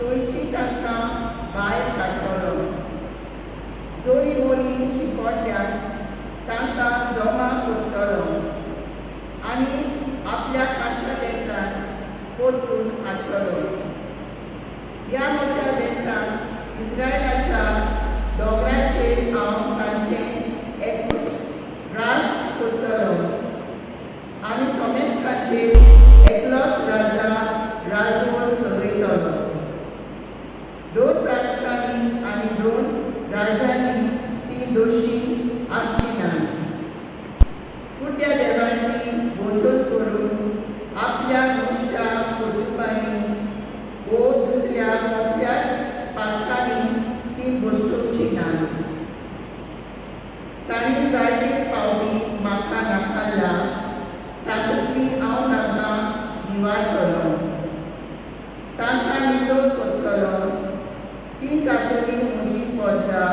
थंयची तांकां भायर काडटलो. जोरी मोरी शिकोडल्यान तांकां जमा करतलो आनी आपल्या खाशा देशांत परतून हाडटलो. ह्या म्हज्या देशांत इस्रायलाच्या दोंगराचेर हांव तांचें एकूच राष्ट्र करतलो आनी सोमेस्ताचेर एकलोच राजा राजवट चलयतलो. 2 राष्ट्रांनी आनी 2 राजांनी ती दोशी आसची ना. कुड्या देवाची बोजत करून आपल्या गोश्टा कुटुंबांनी वो दुसऱ्या कसल्याच पालकांनी ती बसोवची ना. तांणी जायते फावटी म्हाका नाकारला, तातूंतली हांव तांकां निवारतलो. तांकां नितळ करतलो. ती जातली म्हजी परजा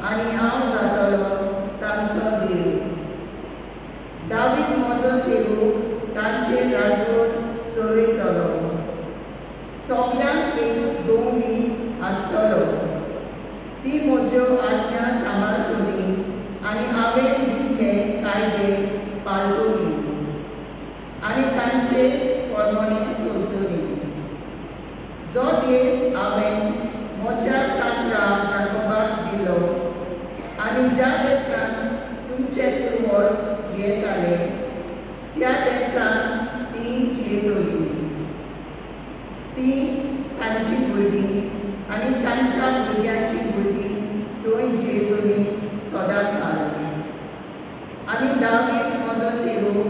आनी हांव जातलो तांचो देव. दावीद म्हजो सेवक तांचेर राजवट चलयतलो. सगल्यांक एकूच दोंगी आसतलो. ती म्हज्यो आज्ञा सांबाळटली आनी हांवें दिल्ले कायदे पाळटली आनी तांचे प्रमाणे चलतली. जो देश हांवें म्हज्या चांद्रा जाकोबाक दिलो आनी ज्या देशांत तुमचे पुर्वज जियेताले त्या देशांत ती जियेतली. ती तांची भुरगीं आनी तांच्या भुरग्यांची भुरगीं थंय जियेतली सदांकाळ. आनी दावीद म्हजो सेवक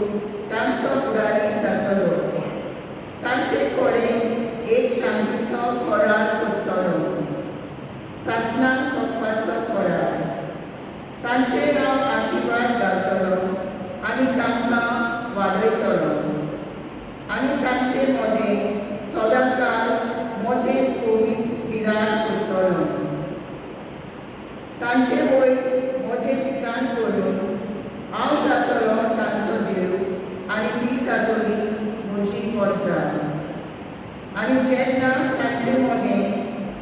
तांचो फुडारी जातलो. तांचे कडेन एक शांतीचो करार करतलो, सासणाक तोपपाचो करार. तांचे नांव आशिर्वाद घालतलो आनी तांकां वाडयतलो आनी तांचे मदें सदांकाळ म्हजें पवित्र विराट करतलो. तांचे वयर म्हजें ठिकाण करून हांव जातलो तांचो देव आनी ती जातली म्हजी परजा. आनी जेन्ना तांचे मदें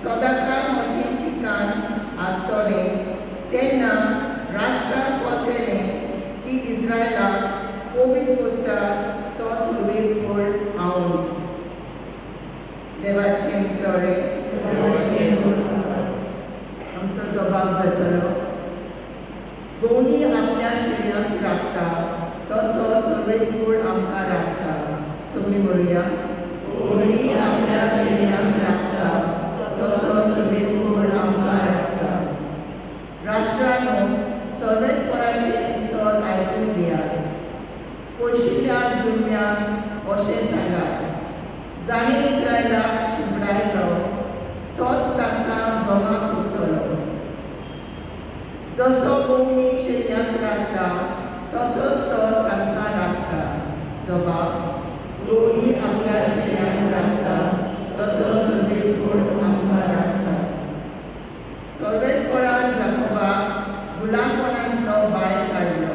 सदांकाळ म्हजें ठिकाण आसतलें तेन्ना राष्ट्राक कळटलें की इस्रायलाक पवित्र करता तो सर्वेस्पर हांवूच. देवाचें उतरें आमचो जबाब जातलो. दोनी आपल्या शरिराक राखता तसो सर्वेस्पर आमकां राखता. सगळीं म्हणुया. दोनी आपल्या शरिराक राखता तसो सर्वेस्पर आमकां राखता. राष्ट्रांनो, सर्वेस्पराचें उतर आयकून घेयात. पयशिल्ल्या जुन्यांक अशें सांगात, जाणें इस्रायलाक शिंपडायलो तोच तांकां जमा करतलो. जसो दोनी शरिराक राखता तसोच तो तांकां राखता. जबाब: दोनी आपल्या शरिराक राखता तसो सर्वेस्पर आमकां राखता. सर्वेस्परान जाकोबाक गुलामपणांतलो भायर काडलो.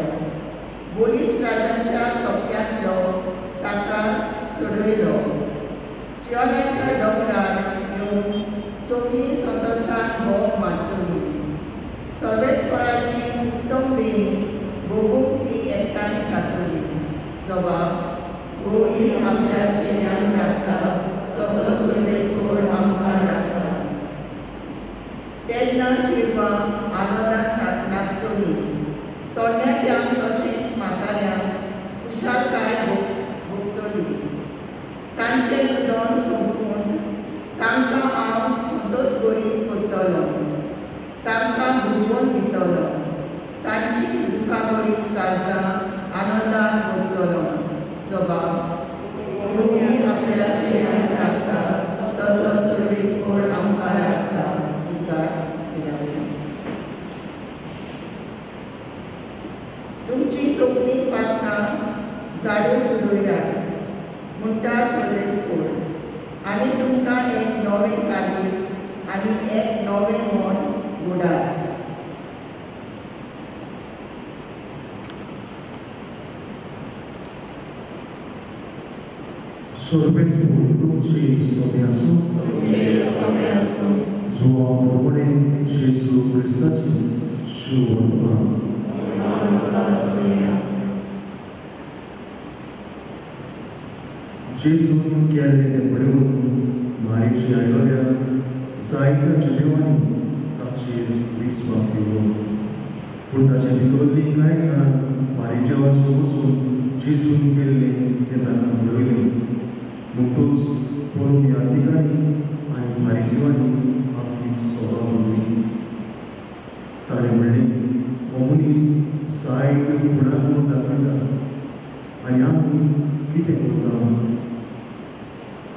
बोलीस राजांच्या चौक्यांतलो ताका सोडयलो. सियोनाच्या दोंगरार येवन सगळीं संतोशान भोग मारतलीं. सर्वेस्पराची उत्तम देणी भोगूंक ती एकठांय जातली. जबाब: दोनी आपल्या शरिराक राखता तसो सर्वेस्पर आमकां राखता. तेन्ना चेडवां आनंदान नाचतलीं. तरणाट्यांक तशेंच म्हाताऱ्यांक खुशालकाय भोगतली. तांचें न्हिदण सोंपून तांकां हांव संतोश बरी करतलो. तांकां बुजवण दितलो. तांची दुखाबरी काळजां आनंदान भरतलो. जबाब: दोनी आपल्या शरिराक राखता तसो सर्वेस्पर आमकां राखता. तुमची सगळीं पातकां झाडून उडोवयात म्हणटा सर्वेस्पर, आनी तुमकां एक नवें कालीस आनी एक नवें मन घोडात. Sorbeți-vă, Duce, să ne asumă. परवडे जेसू क्रिस्ताची शुभ वर्तमान जेसून केल्ले ते पळोवन मारीची आयलोल्या जायत्या जुदेवांनी ताचेर विस्वास दवरलो. पूण ताचे भितरली कांय जाणां फारिजेवाचे वचून जेसून केल्ले ते ताका पळयले. म्हणटूच पळोवन यात्रिकांनी आनी फारिजेवांनी आपली सभा भरली. ताणें म्हणलें, हो मनीस जायत्यो गुणां करून दाखयता आनी आमी कितें करता?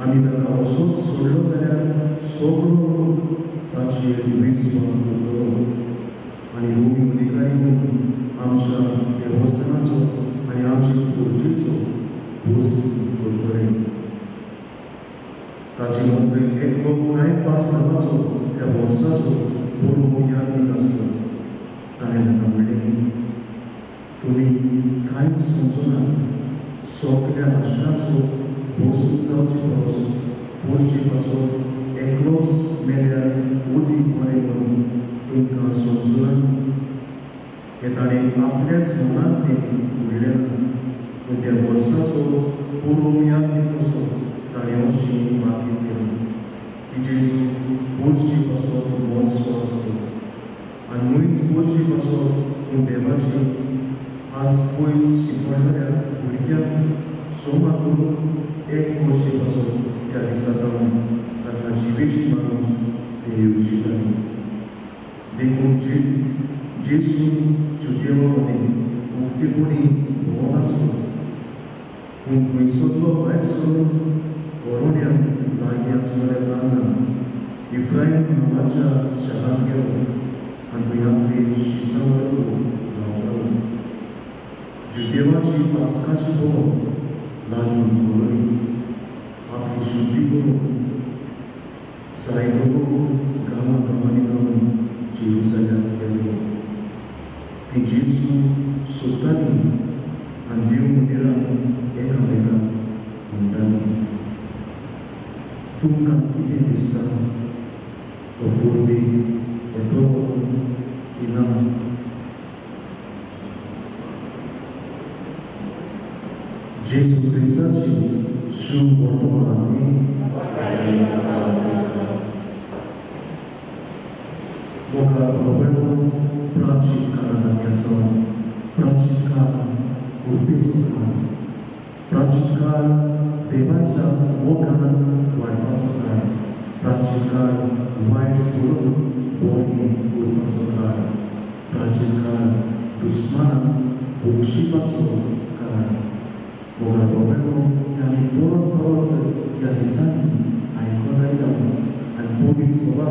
आमी ताका असोच सोडलो जाल्यार सगळो लोक ताचेर विस्वास दवरतलो आनी रोमी अधिकारी म्हूण आमच्या देवस्थानाचो आनी आमचे खोर्जेचो भोस करतले. ताचे मदले एकलो कांयपास नांवाचो त्या वर्साचो बरो यात्रीक आसलो. ताणें ताका म्हणलें, तुमी कांयच समजना. सगळ्या राष्ट्राचो भोस जावचे परस पोरचे पासत एकलोच मेल्यार अदीक बरें म्हणून तुमकां समजुना. हें ताणें आपल्याच मनांतलें म्हणलें ना, पूण त्या वर्साचो पुरो यात्रीक कसो ताणें अशी मागणी केली की जेजू पोरचे पासत मोजचो आसलो आनी न्हूच पोरचे पासत म्हूण देवाची आज पयस शिकवणाऱ्या भुरग्यांक सोमा करून एक वर्षे पासून त्या दिसा रावन ताका जिवेशी मारून ते येवशिताले. देखून जेसून जुदेवांमध्ये मुक्तीपणी भोंवून आसलो. पूण खंयसरलो भायर सरून कोरोन्यांक लागीं आसलेल्या कारणान इफ्रायीम नांवाच्या शारांत गेलो आनी थंय आपले शिसावर रावतालो. जुदेवाची पास्काची भोव लागीं पावली. आपली शुद्धी करून जायतो लोक गांवांनी गांवांनी जेरुसलेमांत गेलो. ती जेजू सोदतालीं आनी देव मंदिरांत एकामेकांक म्हणटालीं, तुमकां कितें दिसता? तो पोरबी येतलो की ना? जेजू क्रिस्ताची शुभ वर्तमान मोगाळ भावण प्राचीन काळांत आसा. प्राचीन काळ उर्बेचो काळ. प्राचीन काळ देवाच्या मोगान वाडपाचो काळ. प्राचीन काळ वायट सोडून बरें करपाचो काळ. प्राचीन काळ दुस्मानाक बक्षिपाचो काळ. मोगाळ भावण आमी परत ह्या दिसांनी आयकत आयला आनी पवित्र सभा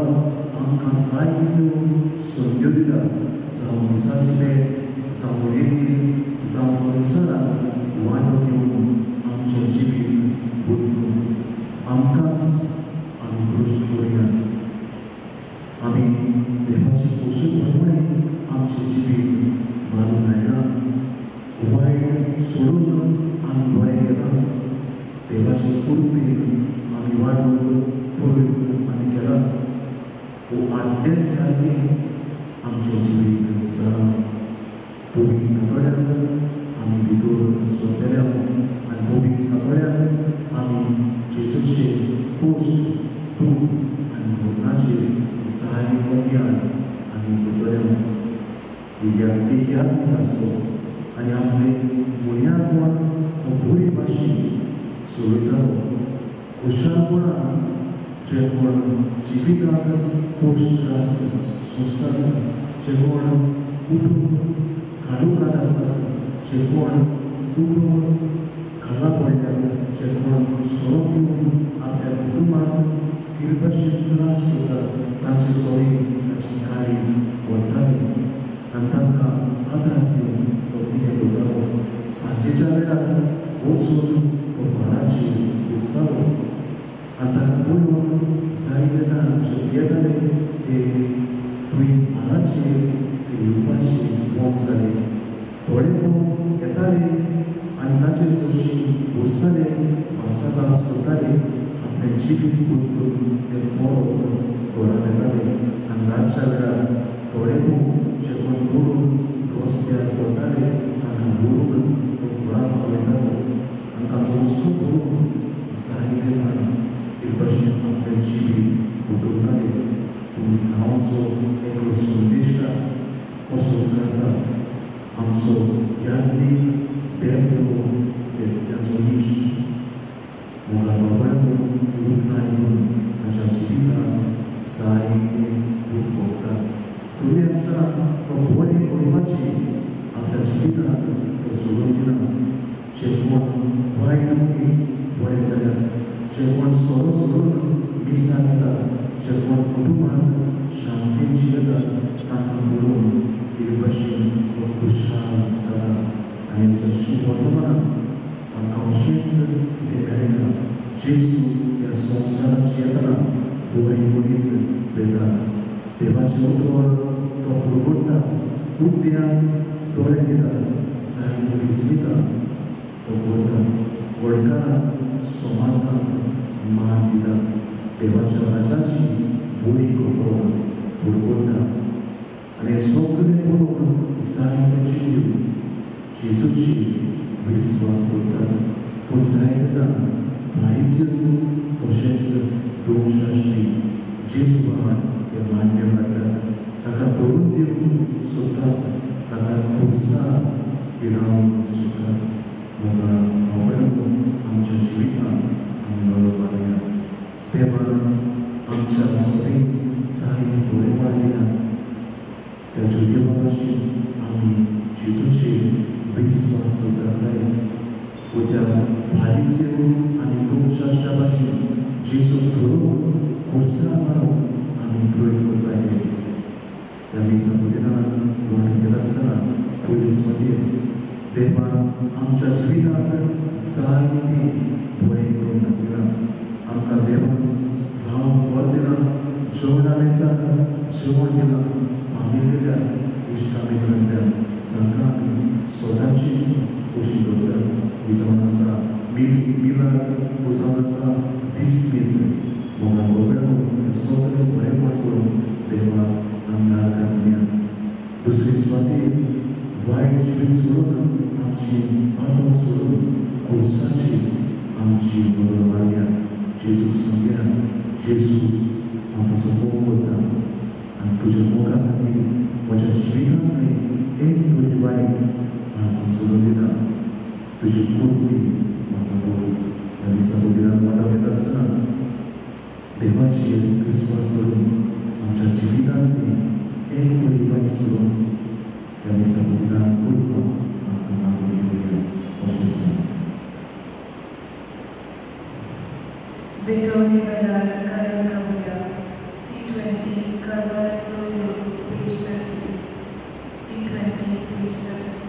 आमकां जायत्यो संद्यो दिता. जावं दिसाचे भेट, जावं रेडीर, जावं संवसारांत वांटो घेवन आमचें जिवीत बदलून आमकांच आमी भ्रश्ट करुया. आमी देवाची खोशी प्रमाणे आमचें जिवीत बांदून हाडना. वायट सोडून आमी बरें केलां. देवाचे कृपेन आमी वाडूंक प्रयत्न आमी केला. आदलेच सारकें आमचें जिवीत जालां. पवित्र सातोड्यांत आमी भितर सोदलेल्या आनी पवित्र सातोड्यांत आमी जेजूचे कश्ट, दूख आनी मरणाचेर जायतो ज्ञान आमी करतले. एक यात्रीक आसलो आनी आपले मुन्यारपण तो बरे भाशेन सोडयतालो. खुशालपणान जे कोण जिवितांत कश्ट त्रास सोंसतात, जे कोण कुटूंब काडूकात आसतात, जे कोण कुटूंब खाला पडल्यात, जे कोण सोरो घेवन आपल्या कुटुंबाक कितें भशेन त्रास करतात, ताचे सोयी ताची काळीज व्हरताली आनी तांकां आदार दिवन तो कितें करतालो? सांजेच्या वेळार वचून तो माराचेर बसतालो आनी ताका पळोवन जायते जाण जे येताले ते थंय माराचेर ते येवपाचे मोग जाले. थोडे लोक येताले आनी ताचे सोयशीं बसताले, भासाभास करताले, आपलें जिवीत बदलून ते परत घरा येताले. रस्त्यार पडटाले ताका बोरून तो घरा पावयतालो आनी ताचो हुस्को पळोवन जायते जाण कितभशेन आपले जिवी बुडोवताले. पूण हांव जो एकलो संदेशकार असो करता आमचो यादीक बेगतो त्याचो इश्ट मोगा बाबळ्याको उठना येवन ताच्या जिवितांत जायते दूख भोगता. तरी आसतना तो बरें करपाची आपल्या जिवितांत तो सोडून दिना. जे कोण वायट मनीस बरे जाल्यार, जे कोण सोरो सोडून मिसां घेता, जे कोण कुटुंबांत शांतीन जियेता तांकां पळोवन कितें भशेन तो खुशाल जाता. आनी हेच्या शुभ वर्तमानांत आमकां अशेंच कितें मेळटा. जेजू ह्या संवसारांत जियेतना बरें करीत वेता. देवाचें उतर तो पुरगोडटा, कुड्ड्यांक दोळे दिता, जायते दीस दिता. तो करता गोडकारांक समाजांत मान दिता. देवाच्या राजाची बरी खबर पुरगोडटा. आनी हें सगळें पळोवन जायते जिव जेजूची विस्वास करतात. पूण जायते जाण फारिसी तशेंच दोमशास्त्री जेजूवान हे मान्य करतात. ताका धरून दिवंक सोदतात, ताका खुबसा किडावंक सोदतात. मोगा आवडलो आमच्या जिवितांत आमी नवो मानया. देवान आमच्या सगळीं जायते बरेपण दिलां. त्या जुदेवा भाशेन आमी जेजूचेर विस्वास दवरताय. उद्या फारीसी आनी दोमशास्त्रा भाशेन जेजूक धरून खुर्सा मारूंक आमी प्रयत्न करताय. ह्या मिसा दिनान म्हण घेत आसतना पयलीच मदीं देवान आमच्या जिवितांत जायते बरें करून दाखयलां. आमकां देवान रावंक घर दिलां, जेवणाचें जेवण दिलां, फामील दिल्या, इश्टा मित्रांतल्यान जांकां आमी सदांचीच खोशी दवरतात. ही जावन आसा मिलाद, जावन आसा विस्मीत. मोगा बगडो हें सगळें बरेंपण करून देवाक आमी आर्गां. दुसरे सुवातेर वायट जिवीत सोडून आमची पातोळ सोडून खुर्साची आमची मदत मारया. जेजूक सांगया, जेजू हांव तुजो मोग करता आनी तुज्या मोगा खातीर म्हज्या जिवितांतली एक तरी वायट आज हांव सोडून दिता. तुजी कृपा म्हाका दवर. ह्या दिसा दिनान वाटा वयता आसतना देवाचेर विस्वास करून आमच्या जिवितांतली एक तरी वायट सोडून ह्या दिसा दिनान कृपा आमकां मागून घेवया. अशें सांगता. Betoni Velar Kaya Kavya, C20, Karvarazzo, page 36. C20, page 36.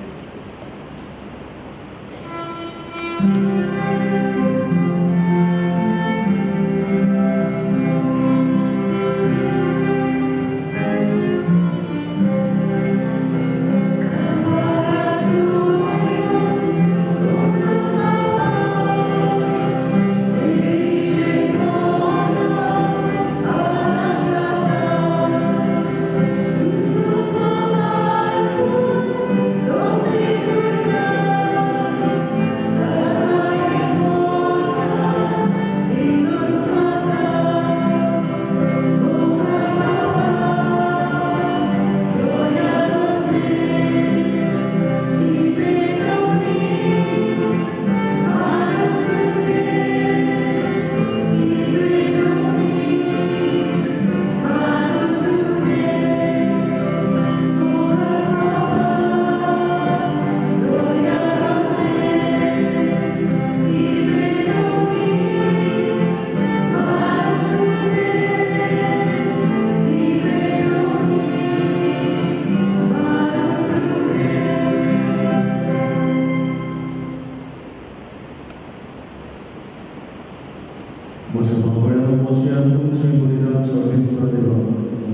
म्हज्या बाबळ्या मोस्ट्यान तुमचें बलिदान सर्वेस्पर देवा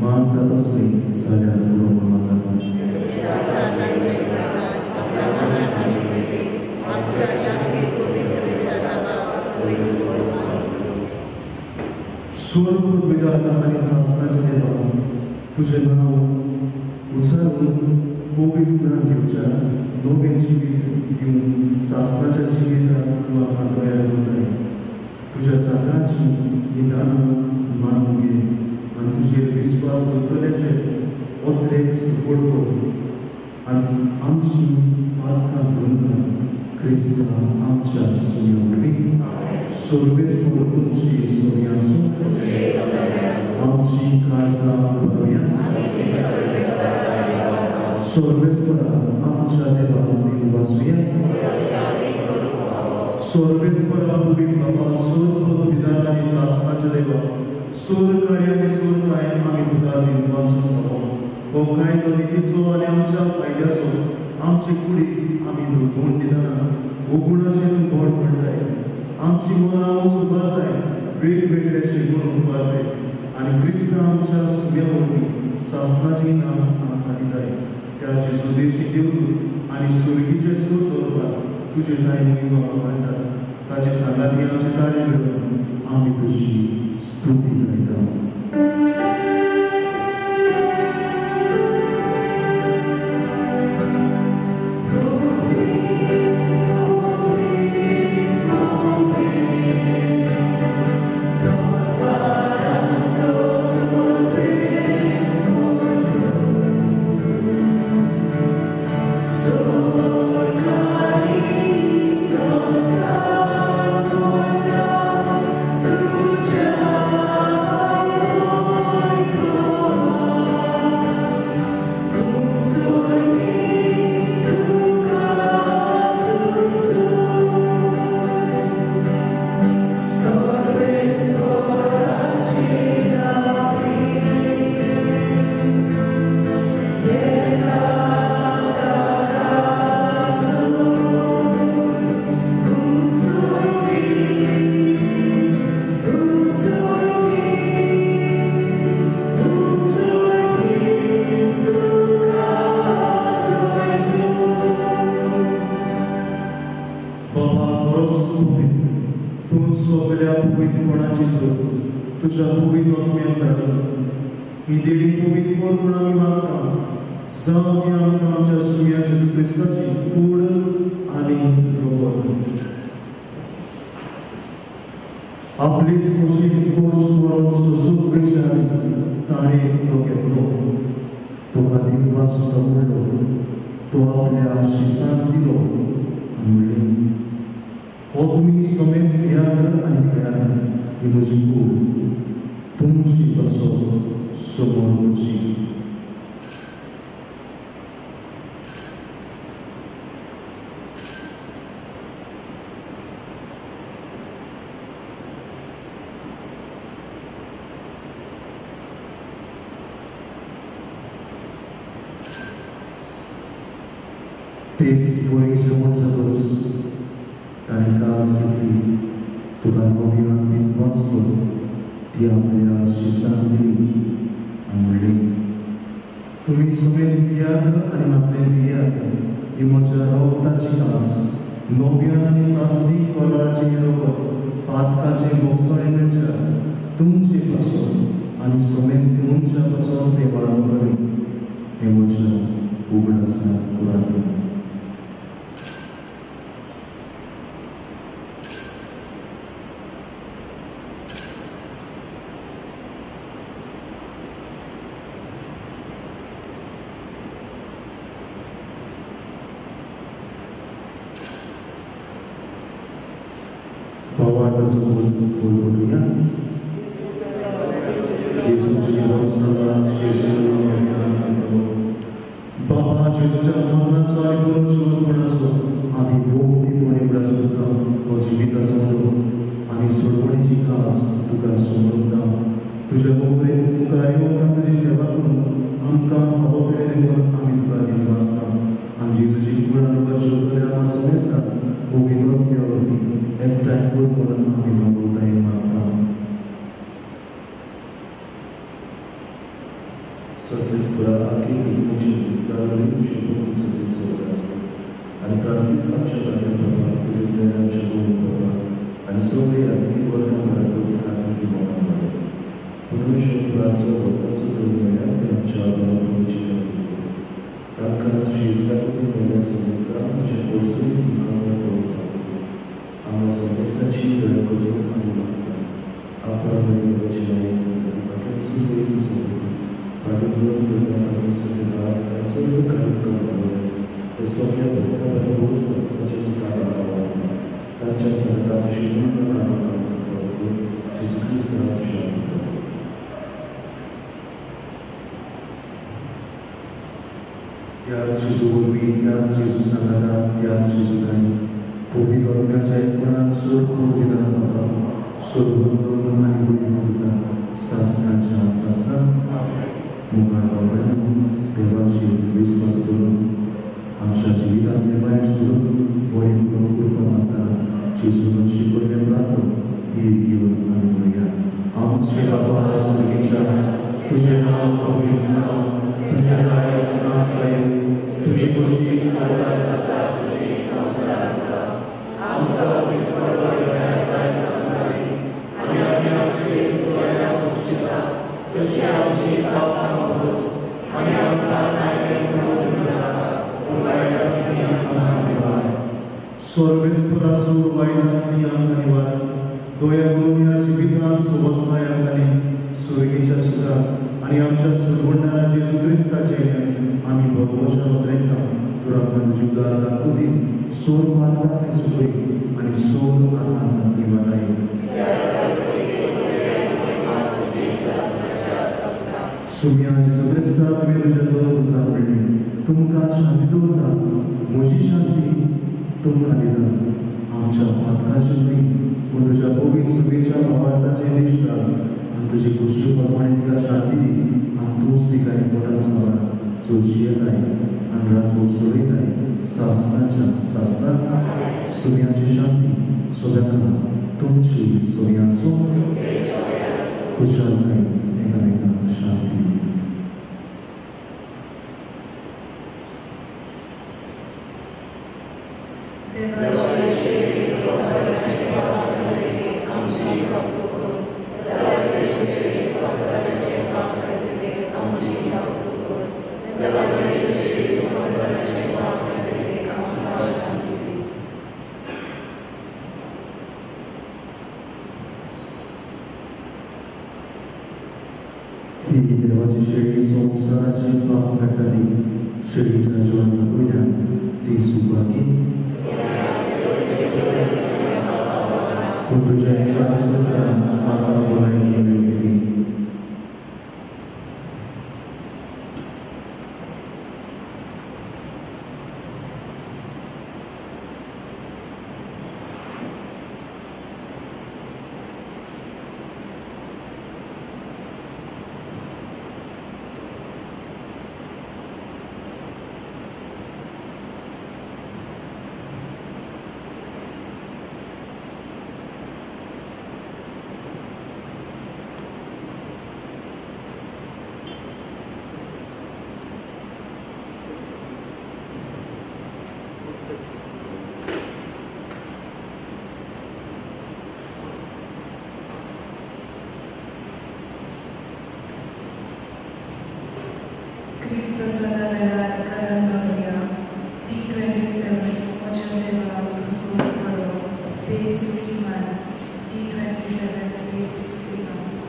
मानतात असली जाल्यार बरोबर मानतात. स्वर्ग विधाता आनी शास्त्राचे देवा तुझें नांव उच्चारून बोगीच ज्ञान घेवच्या नवें जिवीत दिवन सासणाच्या जिवितांत तूं आमकां तयार करताय. तुज्या चाकाची ही दानां मान घे आनी तुजेर विस्वास दवरतल्याचे ओत्रेक सपोर्ट कर आनी आमची पातकां धरून क्रिस्ता आमच्या सुयोगरी सर्वेस्पर तुमची सोय आसूं आमची काळजां भरुया सर्वेस्परा आमच्या देवाक वाचूया सर्वेस्परा उबी बाबा सोद विधान आनी सासनाच्या देवा सोर काळी आनी सोर कायम आमी तुका दिन वाचून बाबा हो कायदो नितीचो आनी आमच्या फायद्याचो आमची कुडीक आमी धुकवून दितना उगुणाचे तूं गोड म्हणटाय आमची मनां उंच उबारताय वेगवेगळेशे गुण उबारताय आनी क्रिस्ता आमच्या सुम्या वरवीं सासनाची नांव आमकां दिताय त्याची स्वदेशी देवदूत आनी सुरगीचे सूर दवरपाक तुजे कांय मोहिमा मांडटात ताचे सांगाती आमचे ताळे मेळोवन आमी तुजी स्तुती गायता. तुझ्या पवित्र आत्म्याक धाडून ही देणी पवित्र कर म्हूण आमी मागता जावं ती आमकां आमच्या सुया जेजू क्रिस्ताची कूड आनी रोवड आपलीच खोशी खोश करून सोसूंक विचार ताणें तो घेतलो तुका दिवपाक सुद्दां म्हणलो तो आपल्या शिसाक दिलो आनी म्हणलें हो तुमी समेत याद आनी खयाल ही म्हजी कूड तुमची बसो समोरची. तेच वळी जेवण जातच ताणें काज घेतली तुका नव्यान दिवपाच कर ती आपल्या शिसाक दिली आनी म्हणली तुमी समेत याद आनी हातले पियात ही म्हज्या रगताची कास नव्यान आनी सासवीक कलराचे रोवप पातकाचे मोगसळे मनशां तुमचे पासून आनी समेत मनशां पासून ते वाडोवणी हे म्हज्या उगडासाक Quran. Bawatas Puluya Yesus Yerusalem Baba Jesuच्या मरणाचो आनी पुनरुत्थानाचो आमी भोगतीपणी उगडास करता हो जिविताचो अनुभव आनी सोडवणेची खास तुका समजता तुज्या मोगरे मुखार येवन तुजी सेवा करून आमकां फावो केले देखून आमी तुका दिली वाचता आनी जेजूची कुळान वर्ष आमकां समजता पवित्र वरवीं एकठांय कर म्हणून आमी मागोताय मागता. Sfântul Achim, tumici Israelului, tuși Bunul Sfântul Sobrațul. Ani Francis amceva de Papa, Filipele amceva de Papa, ani Sobri adică vorna maracuti adică mamă. Până și un brațul, o pasă de lumea, de amceva de Papa, कारण तुझी Israeli मेल्या सोमेसा तुझ्या पोरसून तुमकां पळोवपाक आमच्या सोमेसाची दया करून आमी मागता आपणा बरी वचनाय संगती बाकी सुसेत चोपती बाकी दोन दोन बाकी सुसेदास सोय काढत करपाक हे सोप्या भक्ता बरोबर संस्थाचे सुद्धा बाळगता तांच्या संगता तुझी पूर्ण कामां करपाक जेजू क्रिस्ता तुझ्या त्या जेजू वरवीं त्या जेजू सांगाता त्या जेजूनाय पवित्र आत्म्याच्या एकपणान सोडून विधान बाबा सोडून आनी भुरग्यां सासणाच्या सासणां मुखार बाबड्यां देवाची विस्वास करून आमच्या जिवितांतले वायट सोडून बरें करून करपाक मागता जेजून शिकयलें प्रार्थना ही घेवन आमी म्हणया आमचे बाबा स्वर्गीच्या तुझें नांव पवित्र जावं तुझें राज नांव येवं तुझी खुशी सदांच जाता तुझी संसार आसता आमचो विस्वास जाय सांगताली आनी आमी आमची सुवाळ्याक बक्षिता तशी आमची पापां मागोस आनी आमकां नायवें पडूंक नाका पूण वायटांतल्यान आमकां निवार स्वर्गस्पद आसूं वायटांतल्यान आमकां निवार दया करून ह्या जिवितांत सुवस्थाय आमकां स्वर्गीच्या सुखांत आनी आमच्या सुरवंडारा जेजू क्रिस्ताचे आमी भरवशा उतरयता तर आमकां जीवदार दाखोवन दी सोर मार्गांतले सुखय आनी सोर आनंदांतली वाटाय सुम्या जेजू क्रिस्ता तुवें तुज्या दोन पुत्रां पडली तुमकां शांती दवरता म्हजी शांती तुमकां दिता आमच्या पातकाची न्हय पूण तुज्या पवित्र सुबेच्या भावार्थाचें दिश्टा आनी तुजी खुशी प्रमाणे तिका शांती दी आनी तूंच तिका एकवटान सांबाळ चडशी येताय आनी राजवट चडयताय सासणाच्या सासणाक सुम्याची शांती सदांच तुमची सुम्याचो खुशालकाय एकामेकांक शांती ही देवाची शेळी संसाराची पाप काडटाली शेळीच्या जिवांत वयल्यान ती सुवाकी पूण तुज्या एकाच सुत्रान म्हाका भलायकी मेळटली Cristo sala velar Karangaria, D27, Mochandeva, Prasur Paro, page 61, D27, page 61.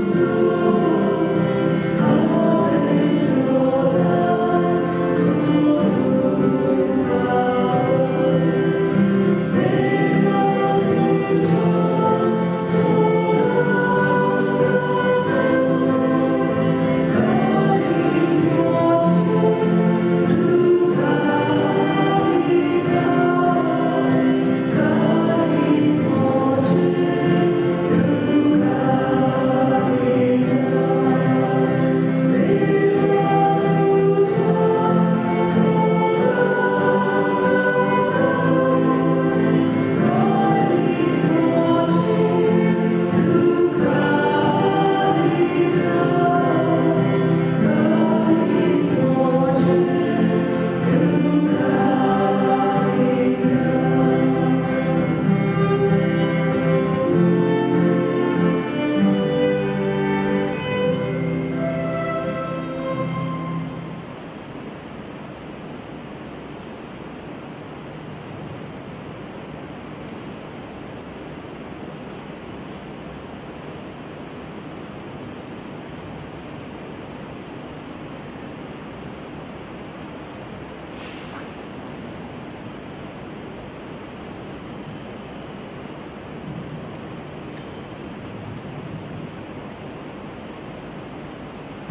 So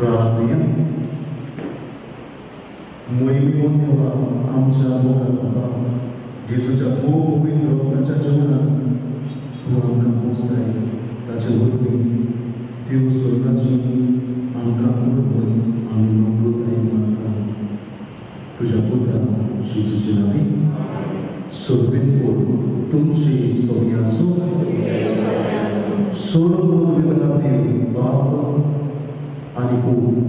प्रार्थूया. मोहिमेमोन देवा, आमच्या मोगा बाबा, जेजूच्या खूप पवित्र रक्ताच्या जेवणात तू आमकां पोसताय, ताचे वरवीं देव स्वर्गाची आमकां कर म्हूण आमी नम्रताय मागता. तुझ्या पुत्रा जेजूचे नांवी सर्वेस्पोर तुमची सोय आसूं. सोडून विभाग देव बाप आनी पूत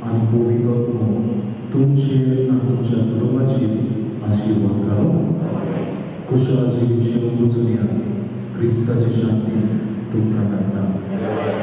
आनी पवित्र आत्मो तुमचेर आनी तुमच्या कुटुंबाचेर आशिर्वाद घालो. कुशळाची जीवन गुजरूया. क्रिस्ताची शांती तुमकां धाडटा.